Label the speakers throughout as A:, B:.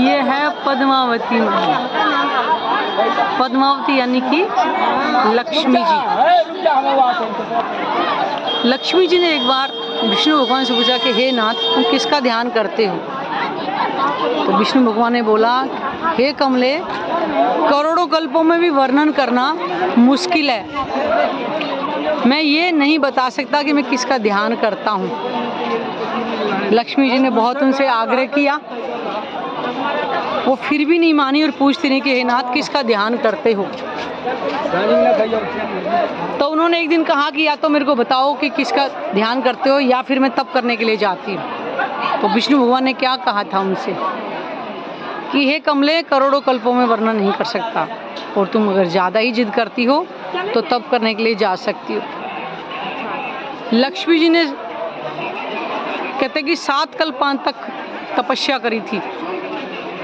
A: ये है पद्मावती माई। पद्मावती यानी कि लक्ष्मी जी। लक्ष्मी जी ने एक बार विष्णु भगवान से पूछा कि हे नाथ, तुम किसका ध्यान करते हो? तो विष्णु भगवान ने बोला, हे कमले, करोड़ों कल्पों में भी वर्णन करना मुश्किल है। मैं ये नहीं बता सकता कि मैं किसका ध्यान करता हूँ। लक्ष्मी जी ने बहुत उनसे आग्रह किया, वो फिर भी नहीं मानी और पूछती नहीं कि हे नाथ, किसका ध्यान करते हो? तो उन्होंने एक दिन कहा कि या तो मेरे को बताओ कि किसका ध्यान करते हो या फिर मैं तप करने के लिए जाती हूँ। तो विष्णु भगवान ने क्या कहा था उनसे कि हे कमले, करोड़ों कल्पों में वर्णन नहीं कर सकता, और तुम अगर ज़्यादा ही जिद करती हो तो तप करने के लिए जा सकती हो। लक्ष्मी जी ने कहते कि 7 कल्पां तक तपस्या करी थी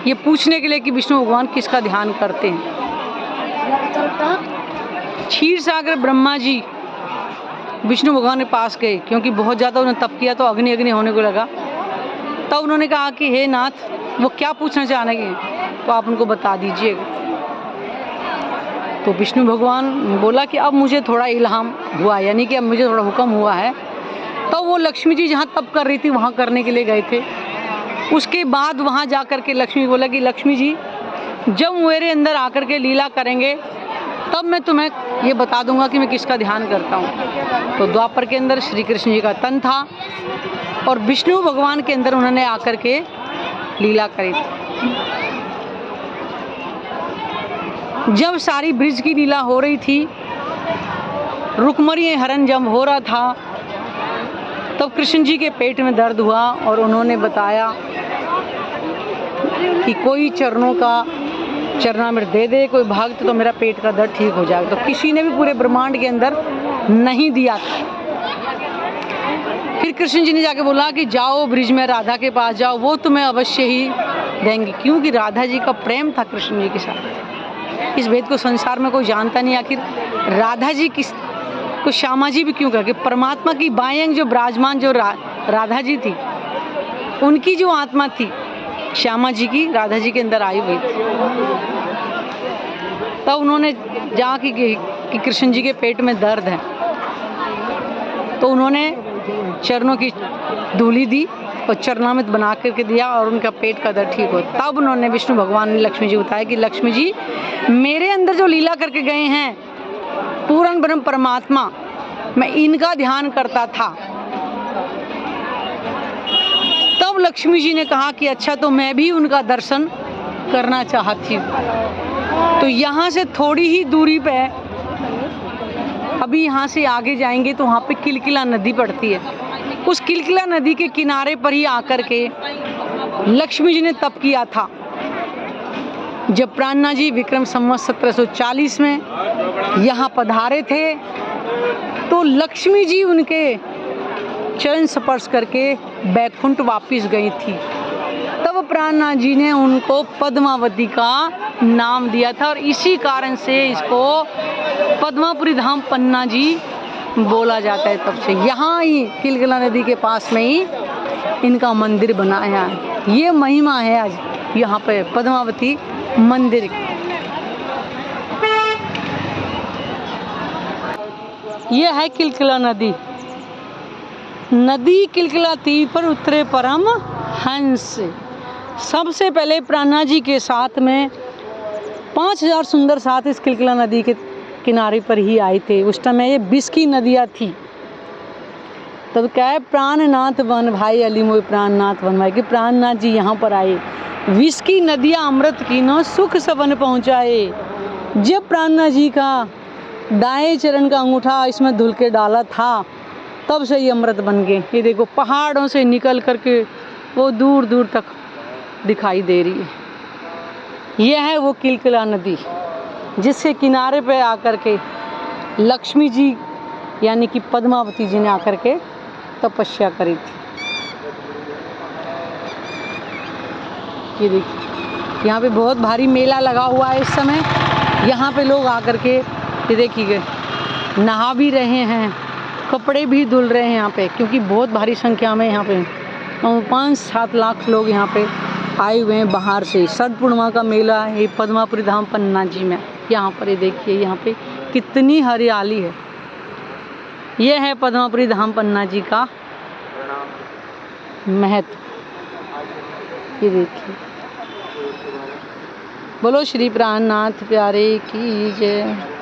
A: ये पूछने के लिए कि विष्णु भगवान किसका ध्यान करते हैं। क्षीर सागर ब्रह्मा जी विष्णु भगवान के पास गए, क्योंकि बहुत ज़्यादा उन्होंने तप किया तो अग्नि अग्नि होने को लगा। तब उन्होंने कहा कि हे नाथ, वो क्या पूछना चाहेंगे तो आप उनको बता दीजिएगा। तो विष्णु भगवान बोला कि अब मुझे थोड़ा इल्हाम हुआ, यानी कि अब मुझे थोड़ा हुक्म हुआ है। तो वो लक्ष्मी जी जहाँ तप कर रही थी वहाँ करने के लिए गए थे। उसके बाद वहाँ जा कर के लक्ष्मी बोला कि लक्ष्मी जी, जब मेरे अंदर आकर के लीला करेंगे तब मैं तुम्हें ये बता दूंगा कि मैं किसका ध्यान करता हूँ। तो द्वापर के अंदर श्री कृष्ण जी का तन था और विष्णु भगवान के अंदर उन्होंने आकर के लीला करी थी। जब सारी ब्रिज की लीला हो रही थी, रुक्मणी हरण जब हो रहा था, तब कृष्ण जी के पेट में दर्द हुआ और उन्होंने बताया कि कोई चरणामृत दे दे कोई भक्त, तो मेरा पेट का दर्द ठीक हो जाएगा। तो किसी ने भी पूरे ब्रह्मांड के अंदर नहीं दिया था। फिर कृष्ण जी ने जाके बोला कि जाओ ब्रिज में राधा के पास जाओ, वो तुम्हें अवश्य ही देंगी, क्योंकि राधा जी का प्रेम था कृष्ण जी के साथ। इस भेद को संसार में कोई जानता नहीं, आखिर राधा जी को श्यामा जी भी क्यों करके, परमात्मा की बाएं जो विराजमान जो राधा जी थी, उनकी जो आत्मा थी श्यामा जी की राधा जी के अंदर आई हुई थी। तब उन्होंने जहाँ कि कृष्ण जी के पेट में दर्द है, तो उन्होंने चरणों की धूली दी और चरणामृत बना करके दिया और उनका पेट का दर्द ठीक हो। तब उन्होंने विष्णु भगवान ने लक्ष्मी जी बताया कि लक्ष्मी जी, मेरे अंदर जो लीला करके गए हैं पूर्ण ब्रह्म परमात्मा, मैं इनका ध्यान करता था। तब लक्ष्मी जी ने कहा कि अच्छा, तो मैं भी उनका दर्शन करना चाहती हूँ। तो यहाँ से थोड़ी ही दूरी पे, अभी यहाँ से आगे जाएंगे तो वहाँ पे किलकिला नदी पड़ती है। उस किलकिला नदी के किनारे पर ही आकर के लक्ष्मी जी ने तप किया था। जब प्राणनाथ जी विक्रम संवत 1740 में यहाँ पधारे थे, तो लक्ष्मी जी उनके चरण स्पर्श करके बैकुंठ वापिस गई थी। तब प्राणनाथ जी ने उनको पद्मावती का नाम दिया था और इसी कारण से इसको पद्मापुरी धाम पन्ना जी बोला जाता है। तब से यहाँ ही किलकिला नदी के पास में ही इनका मंदिर बनाया है। ये महिमा है आज यहाँ पे पद्मावती मंदिर। ये है किलकिला नदी। नदी किलकिलाती पर उतरे परम हंस। सबसे पहले प्राणनाथ जी के साथ में 5000 सुंदर साथ इस किलकिला नदी के किनारे पर ही आए थे। उस समय ये 20 की नदियाँ थी। तब क्या है, प्राणनाथ वन भाई अली मोई प्राणनाथ वन भाई, कि प्राणनाथ जी यहाँ पर आए, 20 की नदियाँ अमृत की न सुख सबन पहुँचाए। जब प्राणनाथ जी का दाएं चरण का अंगूठा इसमें धुल के डाला था, तब से ये अमृत बन गए। ये देखो पहाड़ों से निकल करके वो दूर दूर तक दिखाई दे रही है। यह है वो किलकिला नदी जिसके किनारे पे आकर के लक्ष्मी जी यानी कि पद्मावती जी ने आकर के तपस्या करी थी। ये देखिए यहाँ पे बहुत भारी मेला लगा हुआ है इस समय। यहाँ पे लोग आकर के ये देखिए नहा भी रहे हैं, कपड़े भी धुल रहे हैं यहाँ पे, क्योंकि बहुत भारी संख्या में यहाँ पे 5-7 लाख लोग यहाँ पे आए हुए हैं बाहर से। शरद पूर्णिमा का मेला है पद्मापुरी धाम पन्ना जी में। यहाँ पर ये देखिए, यहाँ पे कितनी हरियाली है। ये है पद्मापुरी धाम पन्ना जी का महत्व। ये देखिए, बोलो श्री प्राणनाथ प्यारे की जय।